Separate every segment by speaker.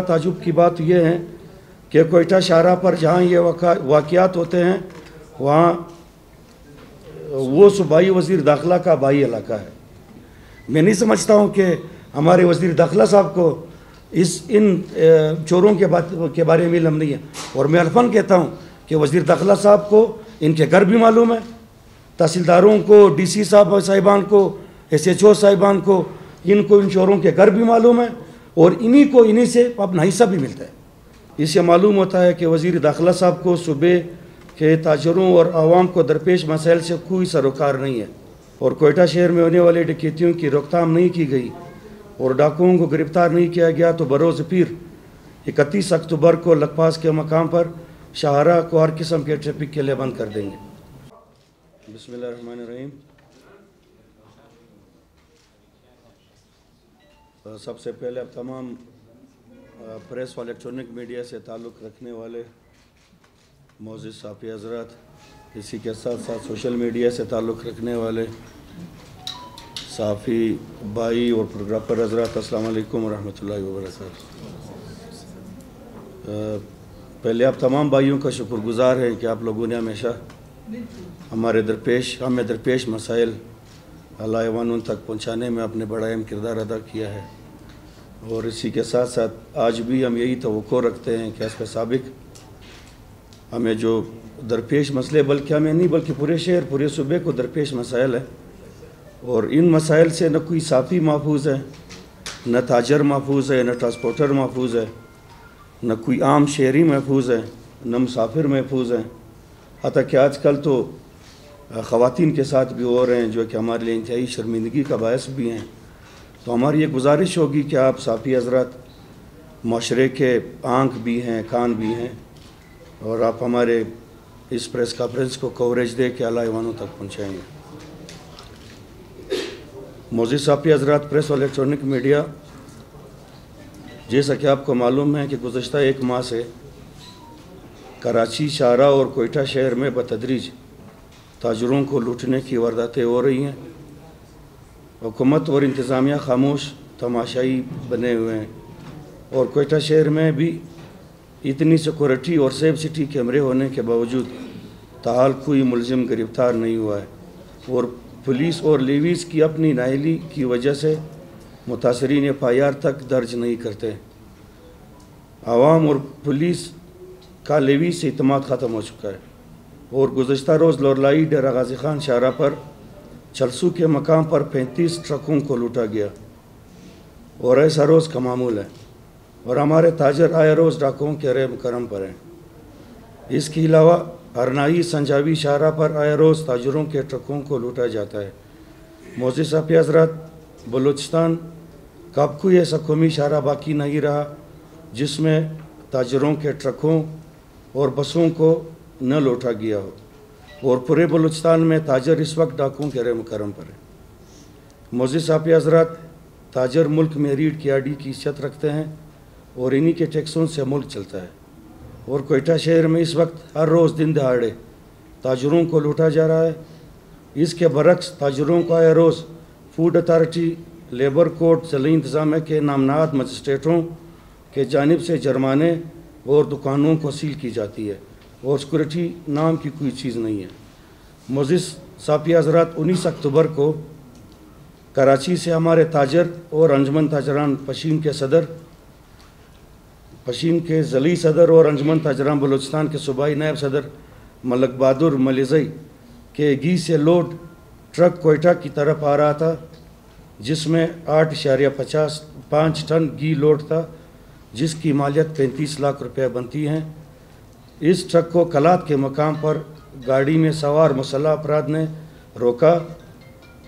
Speaker 1: ताजुब की बात यह है कि कोयटा शाहरा पर जहाँ ये वाक़यात होते हैं वहाँ वो सूबाई वज़ीर दाखिला का बाई इलाका है। मैं नहीं समझता हूँ कि हमारे वज़ीर दाखिला साहब को इन चोरों के बारे में इल्म नहीं है। और मैं अल्फन कहता हूँ कि वज़ीर दाखिला साहब को इनके घर भी मालूम है, तहसीलदारों को, DC साहिबान को, SHO साहिबान को, इनको इन चोरों के घर भी मालूम है और इन्हीं से अपना हिस्सा भी मिलता है। इससे मालूम होता है कि वज़ीर दाखिला साहब को सूबे के ताजरों और आवाम को दरपेश मसाइल से कोई सरोकार नहीं है और कोयटा शहर में होने वाले डकैतियों की रोकथाम नहीं की गई और डाकुओं को गिरफ्तार नहीं किया गया तो बरोज़ पीर 31 अक्टूबर को लखपास के मकाम पर शाहरा को हर किस्म के ट्रैफिक के लिए बंद कर देंगे। बिस्मिल्लाहिर्रहमानिर्रहीम। सबसे पहले अब तमाम प्रेस व इलेक्ट्रॉनिक मीडिया से ताल्लुक़ रखने वाले मोअज़्ज़िज़ साफ़ी हज़रात, इसी के साथ साथ सोशल मीडिया से ताल्लुक़ रखने वाले साफ़ी भाई और फोटोग्राफ़र हज़रात, अस्सलाम वालेकुम रहमतुल्लाहि व बरकातहू। पहले आप तमाम भाइयों का शुक्रगुज़ार हैं कि आप लोगों ने हमेशा हमें दरपेश मसाइल अलाइवान तक पहुँचाने में अपने बड़ा अहम किरदार अदा किया है और इसी के साथ साथ आज भी हम यही तवक्को रखते हैं कि इसके साबिक हमें जो दरपेश मसले, बल्कि हमें नहीं बल्कि पूरे शहर पूरे सूबे को दरपेश मसाइल है और इन मसाइल से न कोई साफ़ी महफूज है, न ताजर महफूज है, न ट्रांसपोर्टर महफूज है, न कोई आम शहरी महफूज है, न मुसाफिर महफूज हैं। हत्ता कि आजकल तो ख़वातीन के साथ भी हो रहे हैं जो कि हमारे लिए इंतहाई शर्मिंदगी का बायस भी हैं। तो हमारी ये गुजारिश होगी कि आप साफ़ी हज़रात माशरे के आँख भी हैं, कान भी हैं और आप हमारे इस प्रेस कॉन्फ्रेंस को कवरेज दे के अलाइवानों तक पहुँचाएँगे। मोअज़्ज़िज़ साफ़ी हज़रात, प्रेस और इलेक्ट्रॉनिक मीडिया, जैसा कि आपको मालूम है कि गुज़श्ता एक माह से कराची, शाहरा और कोयटा शहर में बतदरीज ताजरों को लूटने की वारदातें हो रही हैं। हुकूमत और इंतज़ामिया खामोश तमाशाई बने हुए हैं और कोयटा शहर में भी इतनी सिक्योरिटी और सेफ सिटी कैमरे होने के बावजूद ताहाल कोई मुलजिम गिरफ्तार नहीं हुआ है और पुलिस और लेवीज़ की अपनी नाअहली की वजह से मुतासरीन FIR तक दर्ज नहीं करते। आवाम और पुलिस का लेवीज़ से इत्मीनान ख़त्म हो चुका है और गुज़श्ता रोज़ लोरलाई डेरा गाज़ी खान शाहरा पर चलसू के मकाम पर 35 ट्रकों को लूटा गया और ऐसा रोज़ का मामूल है और हमारे ताजर आए रोज़ डाकुओं के रहम करम पर हैं। इसके अलावा हरनाई, संजावी, शाहरा पर आए रोज़ ताजरों के ट्रकों को लूटा जाता है। मोअज़्ज़िज़ साफ़ी हज़रात, बलूचिस्तान का अब कोई ऐसा कौमी शाहरा बाकी नहीं रहा जिसमें ताजरों के ट्रकों और बसों को न लूटा गया हो और पूरे बलूचिस्तान में ताजर इस वक्त डाकुओं के रहम करम पर है। मोअज़्ज़िज़ साफ़ी हज़रात, ताजर मुल्क में रीढ़ की हड्डी की इज्जत रखते हैं और इन्हीं के टैक्सों से मुल्क चलता है और कोयटा शहर में इस वक्त हर रोज़ दिन दहाड़े ताजरों को लूटा जा रहा है। इसके बरक्स ताजरों को हर रोज़ फूड अथॉरिटी, लेबर कोर्ट, ज़िला इंतज़ामिया के नामनाद मजिस्ट्रेटों के जानिब से जुर्माने और दुकानों को सील की जाती है और सिक्योरिटी नाम की कोई चीज़ नहीं है। मोअज़्ज़िज़ साफ़ी हज़रात, 19 अक्टूबर को कराची से हमारे ताजर और अंजुमन ताजरान पशीन के ज़ली सदर और अंजुमन ताजरान बलूचिस्तान के सूबाई नायब सदर मलक बहादुर मलिज़ई के घी से लोड ट्रक कोयटा की तरफ आ रहा था जिसमें 8.5 टन घी लोड था जिसकी मालियत 35 लाख रुपये बनती हैं। इस ट्रक को कलात के मकाम पर गाड़ी में सवार मुसल्लह अफराद ने रोका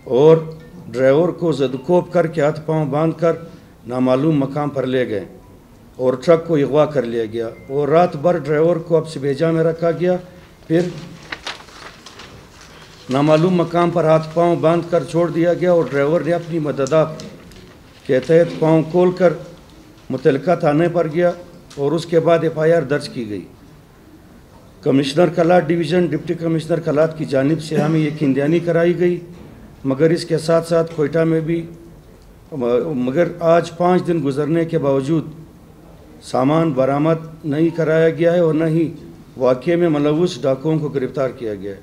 Speaker 1: और ड्राइवर को ज़दकोब करके हाथ पांव बांधकर नामालूम मकाम पर ले गए और ट्रक को अगवा कर लिया गया और रात भर ड्राइवर को अब सिबेजा में रखा गया। फिर नामालूम मकाम पर हाथ पांव बांध कर छोड़ दिया गया और ड्राइवर ने अपनी मददात के तहत पांव खोल कर मुतलका थाने पर गया और उसके बाद FIR दर्ज की गई। कमिश्नर कलात डिवीज़न, डिप्टी कमिश्नर कलात की जानिब से हमें ये किंदियानी कराई गई मगर इसके साथ साथ कोयटा में भी आज 5 दिन गुजरने के बावजूद सामान बरामद नहीं कराया गया है और न ही वाक़ये में मुलव्वस डाकुओं को गिरफ़्तार किया गया है।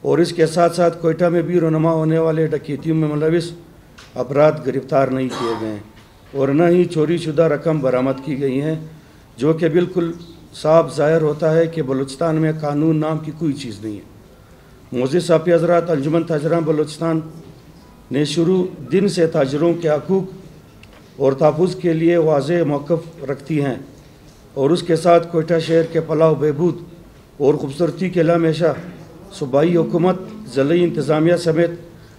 Speaker 1: और इसके साथ साथ कोयटा में भी रोनमा होने वाले डकैतियों में मुलव्वस अपराध गिरफ़्तार नहीं किए गए हैं और न ही चोरी शुदा रकम बरामद की गई हैं, जो कि बिल्कुल साफ ज़ाहिर होता है कि बलूचिस्तान में कानून नाम की कोई चीज़ नहीं है। मोअज़्ज़िज़ साफ़ी हज़रात, अंजुमन ताजरान बलूचिस्तान ने शुरू दिन से ताजरों के हकूक़ और तहफ़्फ़ुज़ के लिए वाज़ेह मौक़िफ़ रखती हैं और उसके साथ कोयटा शहर के फलाह बहबूद और ख़ूबसूरती के लिए हमेशा सूबाई हुकूमत, ज़िली इंतज़ामिया समेत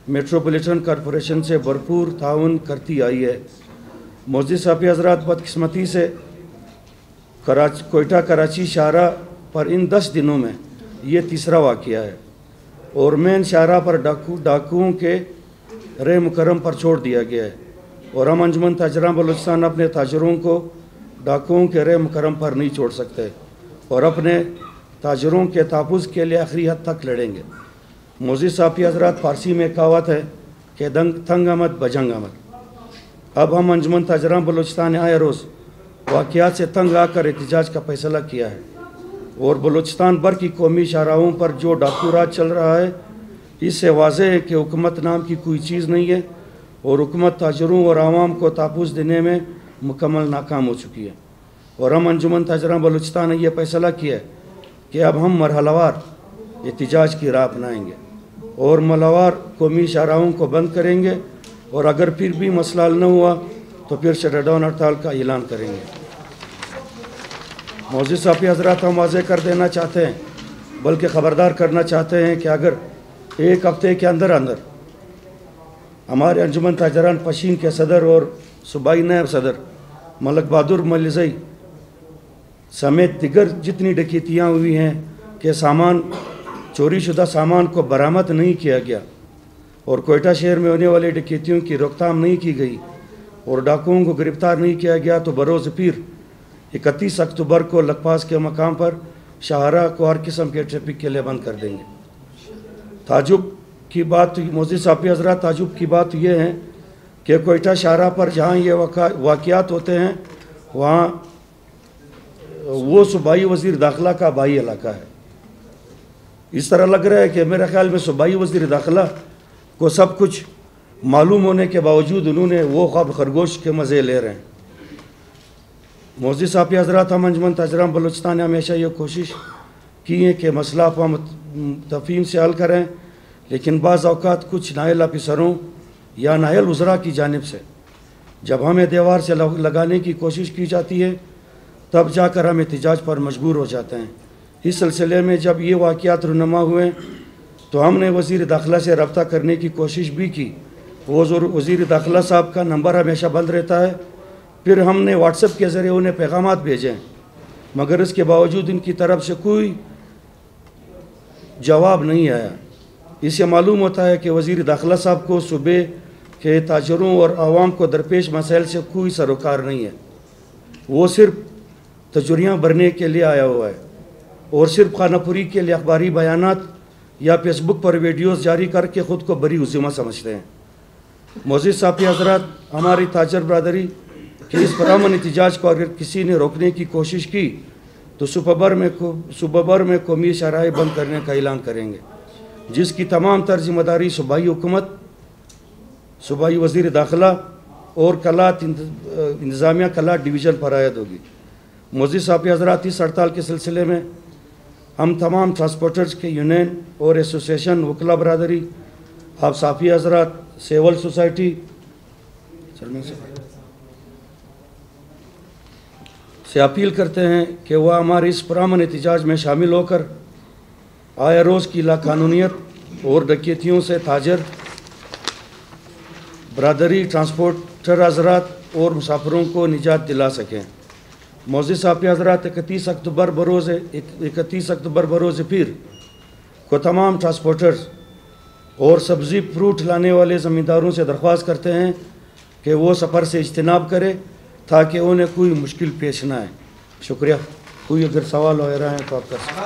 Speaker 1: मेट्रोपॉलिटन कॉरपोरेशन से भरपूर ताउन करती आई है। मोअज़्ज़िज़ साफ़ी हज़रात, बदकिस्मती से कोयटा कराची शाहराह पर इन 10 दिनों में ये तीसरा वाक़या है और मेन शाहराह पर डाकुओं के रे मुकर्रम पर छोड़ दिया गया है और हम अंजुमन ताजरान बलूचिस्तान अपने ताजरों को डाकुओं के रे मुकर्रम पर नहीं छोड़ सकते और अपने ताजरों के तहफ़्फ़ुज़ के लिए आखिरी हद तक लड़ेंगे। मोअज़्ज़िज़ साफ़ी हज़रात, फ़ारसी में कहावत है कि तंग आमद बजंग आमद। अब हम अंजुमन ताजरान बलूचिस्तान ने आए रोज़ वाक़यात से तंग आकर एहतिजाज का फ़ैसला किया है और बलूचिस्तान भर की कौमी शाहराहों पर जो डाकू राज चल रहा है, इससे वाज़ेह है कि हुकूमत नाम की कोई चीज़ नहीं है और हुकूमत ताजरों और आवाम को तहफ़्फ़ुज़ देने में मुकम्मल नाकाम हो चुकी है। और हम अंजुमन ताजरान बलूचिस्तान ने यह फ़ैसला किया है कि अब हम मरहलावार एहतिजाज की राह अपनाएंगे और मलावार कौमी शाहराहों को बंद करेंगे और अगर फिर भी मसला हल न हुआ तो फिर शटरडाउन हड़ताल का ऐलान करेंगे। मोअज़्ज़िज़ साफ़ी हज़रात, हम वाज़ेह कर देना चाहते हैं, बल्कि ख़बरदार करना चाहते हैं कि अगर एक हफ़्ते के अंदर अंदर हमारे अंजुमन ताजरान पशीन के सदर और सूबाई नायब सदर मलक बहादुर मलिज़ई समेत दिगर जितनी डकैतियाँ हुई हैं कि सामान चोरी शुदा सामान को बरामद नहीं किया गया और कोयटा शहर में होने वाली डकैतियों की रोकथाम नहीं की गई और डाकुओं को गिरफ़्तार नहीं किया गया, तो बरोज़ पीर 31 अक्टूबर को लखपास के मकाम पर शाहराह को हर किस्म के ट्रैफिक के लिए बंद कर देंगे। ताजुब की बात, मोअज़्ज़िज़ साफ़ी हज़रात, ताजुब की बात यह है कि कोयटा शाहराह पर जहाँ ये वाक़यात होते हैं वहाँ वो सूबाई वज़ीर दाखिला का भाई इलाका है। इस तरह लग रहा है कि मेरे ख़्याल में सूबाई वज़ीर दाखिला को सब कुछ मालूम होने के बावजूद उन्होंने वो ख़ब खरगोश के मज़े ले रहे हैं। मोअज़्ज़िज़ साफ़ी हज़रात, हम अंजुमन ताजरान बलूचिस्तान ने हमेशा ये कोशिश की है कि मसला अफ़वाम तफ़हीम से हल करें, लेकिन बाज़ औक़ात कुछ नायल अफसरों या नायल उज़रा की जानिब से जब हमें दीवार से लगाने की कोशिश की जाती है तब जाकर हम एहतिजाज पर मजबूर हो जाते हैं। इस सिलसिले में जब ये वाक़यात रुनमा हुए तो हमने वज़ीर दाखिला से रब्ता करने की कोशिश भी की। वो वज़ीर दाखिला साहब का नंबर हमेशा बंद रहता है, फिर हमने व्हाट्सएप के ज़रिए उन्हें पैगामात भेजे मगर इसके बावजूद इनकी तरफ से कोई जवाब नहीं आया। इससे मालूम होता है कि वज़ीर दाखिला साहब को सूबे के ताजरों और आवाम को दरपेश मसाइल से कोई सरोकार नहीं है। वो सिर्फ तजुर्रियाँ भरने के लिए आया हुआ है और सिर्फ खानापुरी के लिए अखबारी बयानात या फेसबुक पर वीडियोस जारी करके ख़ुद को बरी उज़्ज़मा समझते हैं। मोअज़्ज़िज़ साफ़ी हज़रात, हमारी ताजर बरदरी के इस पुरअमन एहतिजाज को अगर किसी ने रोकने की कोशिश की तो सूबा भर में कौमी शाहराहें बंद करने का ऐलान करेंगे, जिसकी तमाम तर ज़िम्मेदारी सूबाई हुकूमत, सूबाई वज़ीर दाखिला और कलात इंतज़ामिया कलात डिवीज़न पर आयद होगी। मोअज़्ज़िज़ साफ़ी हज़रात, इस हड़ताल के सिलसिले में हम तमाम ट्रांसपोर्टर्स के यूनियन और एसोसिएशन, वकला बरदरी, आप साफ़ी हज़रात, सिविल सोसाइटी से अपील करते हैं कि वह हमारे इस पुरअमन एहतिजाज में शामिल होकर आया रोज़ की लाकानूनियत और डकैतियों से ताजर बरदरी, ट्रांसपोर्टर हज़रात और मुसाफिरों को निजात दिला सकें। मोअज़्ज़िज़ साफ़ी हज़रात, 31 अक्टूबर बरोज़ पीर को तमाम ट्रांसपोर्टर्स और सब्ज़ी फ्रूट लाने वाले ज़मींदारों से दरख्वास्त करते हैं कि वो सफ़र से इज्तिनाब करें ताकि उन्हें कोई मुश्किल पेश ना आए। शुक्रिया। कोई अगर सवाल हो रहा है तो आप कर सकते।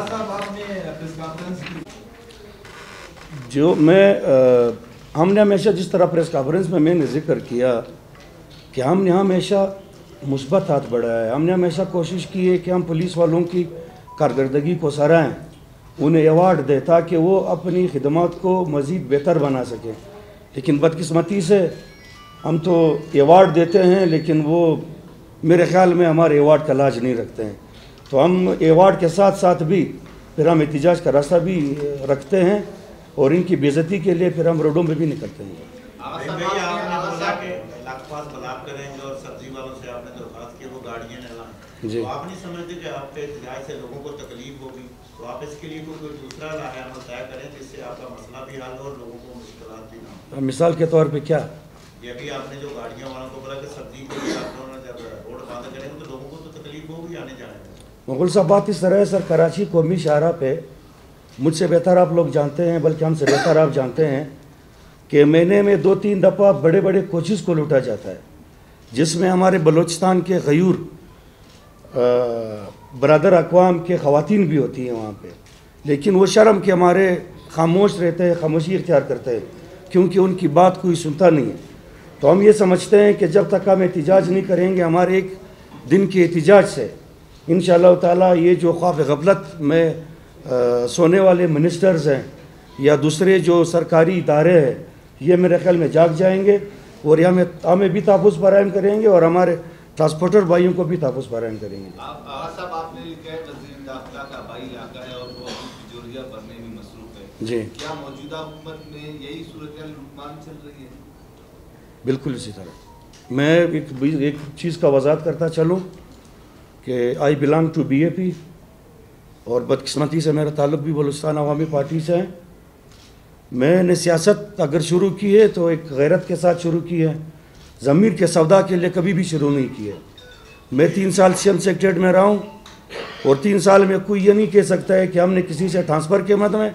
Speaker 1: जो हमने हमेशा जिस तरह प्रेस कॉन्फ्रेंस में मैंने जिक्र किया कि हमने हमेशा مثبت ہاتھ بڑھایا ہے. ہم نے ہمیشہ کوشش کی ہے کہ ہم پولیس والوں کی کارکردگی کو سراہیں, انہیں ایوارڈ دیں تاکہ وہ اپنی خدمات کو مزید بہتر بنا سکیں. لیکن بدقسمتی سے ہم تو ایوارڈ دیتے ہیں لیکن وہ میرے خیال میں ہمارے ایوارڈ کا لاج نہیں رکھتے ہیں. تو ہم ایوارڈ کے ساتھ ساتھ بھی پھر ہم احتجاج کا راستہ بھی رکھتے ہیں اور ان کی بے عزتی کے لیے پھر ہم روڈوں میں بھی نکلتے ہیں. جی
Speaker 2: آپ نہیں سمجھتے کہ آپ کے احتجاج سے لوگوں کو تکلیف ہوگی, تو آپ اس کے لیے کوئی دوسرا راہ عمل طے کریں جس سے آپ کا مسئلہ بھی حل ہو اور لوگوں کو مشکلات بھی نہ ہو.
Speaker 1: مثال کے طور پہ کیا؟
Speaker 2: یہ بھی آپ نے جو گاڑیاں والوں کو بولا کہ سبزی کے لیے آپ لوگوں نے جب روڈ بند کریں گے تو لوگوں کو تو تکلیف ہوگی آنے جانے میں.
Speaker 1: مغل صاحب بات اس طرح ہے سر, کراچی قومی شاہراہ پہ مجھ سے بہتر آپ لوگ جانتے ہیں, بلکہ ہم سے بہتر آپ جانتے ہیں کہ مہینے میں 2-3 دفعہ بڑے بڑے کوچز کو لوٹا جاتا ہے, جس میں ہمارے بلوچستان کے غیور برادر اقوام کے خواتین بھی ہوتی ہیں وہاں پہ, لیکن وہ شرم کے ہمارے خاموش رہتے ہیں, خاموشی اختیار کرتے ہیں کیونکہ ان کی بات کوئی سنتا نہیں ہے. تو ہم یہ سمجھتے ہیں کہ جب تک ہم احتجاج نہیں کریں گے, ہمارے ایک دن کے احتجاج سے انشاءاللہ تعالیٰ یہ جو خواب غفلت میں سونے والے منسٹرز ہیں یا دوسرے جو سرکاری ادارے ہیں, یہ میرے خیال میں جاگ جائیں گے اور ہمیں بھی تحفظ فراہم کریں گے اور ہمارے ٹرانسپورٹر بھائیوں کو بھی تحفظ فراہم کریں گے.
Speaker 3: صاحب آپ نے لکھا ہے وزیر داخلہ کا آبائی علاقہ ہے اور وہ تجوریہ بھرنے میں مصروف ہے.
Speaker 1: جی,
Speaker 3: کیا موجودہ حکومت میں یہی صورتحال لٹمان چل رہی ہے؟
Speaker 1: بالکل اسی طرح. میں ایک چیز کا وضاحت کرتا چلوں کہ آئی بلانگ ٹو بی اے پی اور بدقسمتی سے میرا تعلق بھی بلوچستان عوامی پارٹی سے ہے. میں نے سیاست اگر شروع کی ہے تو ایک غیرت کے ساتھ شروع کی ہے, ضمیر کے سودا کے لیے کبھی بھی شروع نہیں کی ہے. میں 3 سال سی ایم سیکریٹریٹ میں رہا ہوں اور 3 سال میں کوئی یہ نہیں کہہ سکتا ہے کہ ہم نے کسی سے ٹرانسفر کے مد میں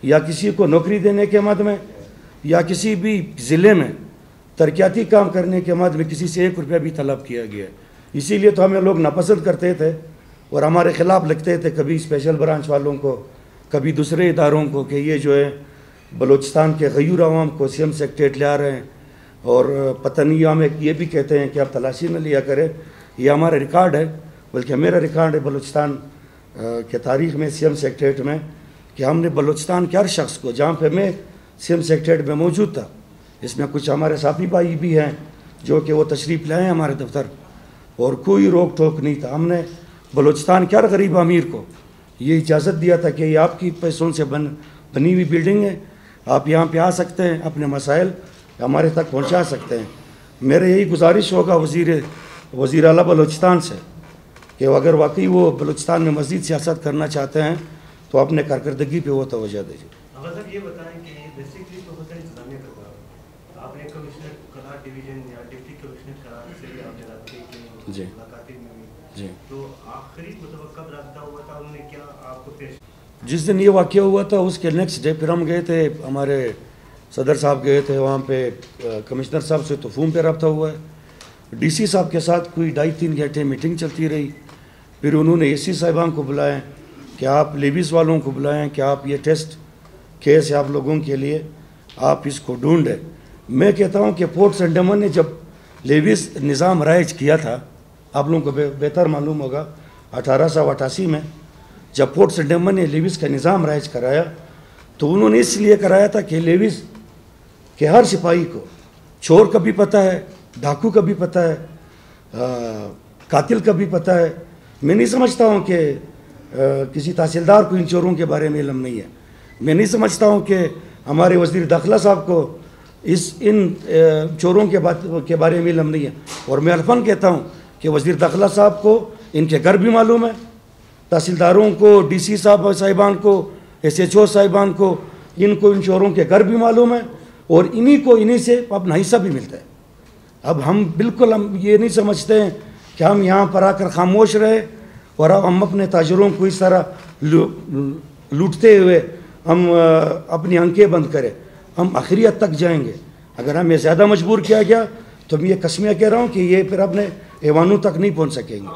Speaker 1: یا کسی کو نوکری دینے کے مد میں یا کسی بھی ضلع میں ترقیاتی کام کرنے کے مد میں کسی سے 1 روپیہ بھی طلب کیا گیا ہے. اسی لیے تو ہمیں لوگ ناپسند کرتے تھے اور ہمارے خلاف لگتے تھے, کبھی اسپیشل برانچ والوں کو, کبھی دوسرے اداروں کو, کہ یہ جو ہے بلوچستان کے غیور عوام کو سی ایم سیکریٹریٹ لے آ رہے ہیں اور پتہ نہیں ہمیں یہ بھی کہتے ہیں کہ آپ تلاشی نہ لیا کریں. یہ ہمارا ریکارڈ ہے, بلکہ میرا ریکارڈ ہے بلوچستان کے تاریخ میں سی ایم سیکریٹریٹ میں کہ ہم نے بلوچستان کے ہر شخص کو, جہاں پہ میں سی ایم سیکریٹریٹ میں موجود تھا, اس میں کچھ ہمارے ساتھی بھائی بھی ہیں جو کہ وہ تشریف لائے ہیں ہمارے دفتر, اور کوئی روک ٹوک نہیں تھا. ہم نے بلوچستان کے ہر غریب امیر کو یہ اجازت دیا تھا کہ یہ آپ کی پیسوں سے بنی ہوئی بلڈنگ ہے, آپ یہاں پہ آ سکتے ہیں, اپنے مسائل ہمارے تک پہنچا سکتے ہیں. میرے یہی گزارش ہوگا وزیر اعلیٰ بلوچستان سے کہ اگر واقعی وہ بلوچستان میں مزید سیاست کرنا چاہتے ہیں تو اپنے کارکردگی پہ وہ توجہ دیجیے.
Speaker 4: صاحب یہ بتائیں کہ بیسکلی تو ہوتا ہے انتظامیہ کا کام, آپ نے کمشنر کلار ڈویژن یا ڈپٹی کمشنر کلار سے بھی آپ نے رابطے کی,
Speaker 1: جی
Speaker 4: ملاقاتیں ہوئی,
Speaker 1: جی,
Speaker 4: تو آخری متوقع رابطہ ہوا تھا, انہوں نے کیا آپ کو پیش؟
Speaker 1: جس دن یہ واقعہ ہوا تھا اس کے نیکسٹ ڈے پھر ہم گئے تھے, ہمارے صدر صاحب گئے تھے وہاں پہ, کمشنر صاحب سے تو فون پہ رابطہ ہوا ہے, ڈی سی صاحب کے ساتھ کوئی 2.5-3 گھنٹے میٹنگ چلتی رہی. پھر انہوں نے اے سی صاحبان کو بلائیں کہ آپ لیویز والوں کو بلائیں کہ آپ یہ ٹیسٹ کیس ہے آپ لوگوں کے لیے, آپ اس کو ڈھونڈیں. میں کہتا ہوں کہ پورٹ سینٹ ڈیمن نے جب لیویز نظام رائج کیا تھا, آپ لوگوں کو بہتر معلوم ہوگا 1888 میں جب پورٹ سینٹ ڈیمن نے لیویز کا نظام رائج کرایا تو انہوں نے اس لیے کرایا تھا کہ لیویز کہ ہر سپاہی کو چور کا بھی پتہ ہے, ڈاکو کا بھی پتہ ہے, قاتل کا بھی پتہ ہے. میں نہیں سمجھتا ہوں کہ کسی تحصیلدار کو ان چوروں کے بارے میں علم نہیں ہے. میں نہیں سمجھتا ہوں کہ ہمارے وزیر داخلہ صاحب کو ان چوروں کے بارے میں علم نہیں ہے. اور میں الفاً کہتا ہوں کہ وزیر داخلہ صاحب کو ان کے گھر بھی معلوم ہے, تحصیلداروں کو, ڈی سی صاحبان کو, ایس ایچ او صاحبان کو, ان کو ان چوروں کے گھر بھی معلوم ہے اور انہی سے اپنا حصہ بھی ملتا ہے. اب ہم یہ نہیں سمجھتے ہیں کہ ہم یہاں پر آ کر خاموش رہے اور اب ہم اپنے تاجروں کو اس طرح لوٹتے ہوئے ہم اپنی آنکھیں بند کریں. ہم آخری حد تک جائیں گے. اگر ہمیں زیادہ مجبور کیا گیا تو میں یہ قسمیہ کہہ رہا ہوں کہ یہ پھر اپنے ایوانوں تک نہیں پہنچ سکیں گے.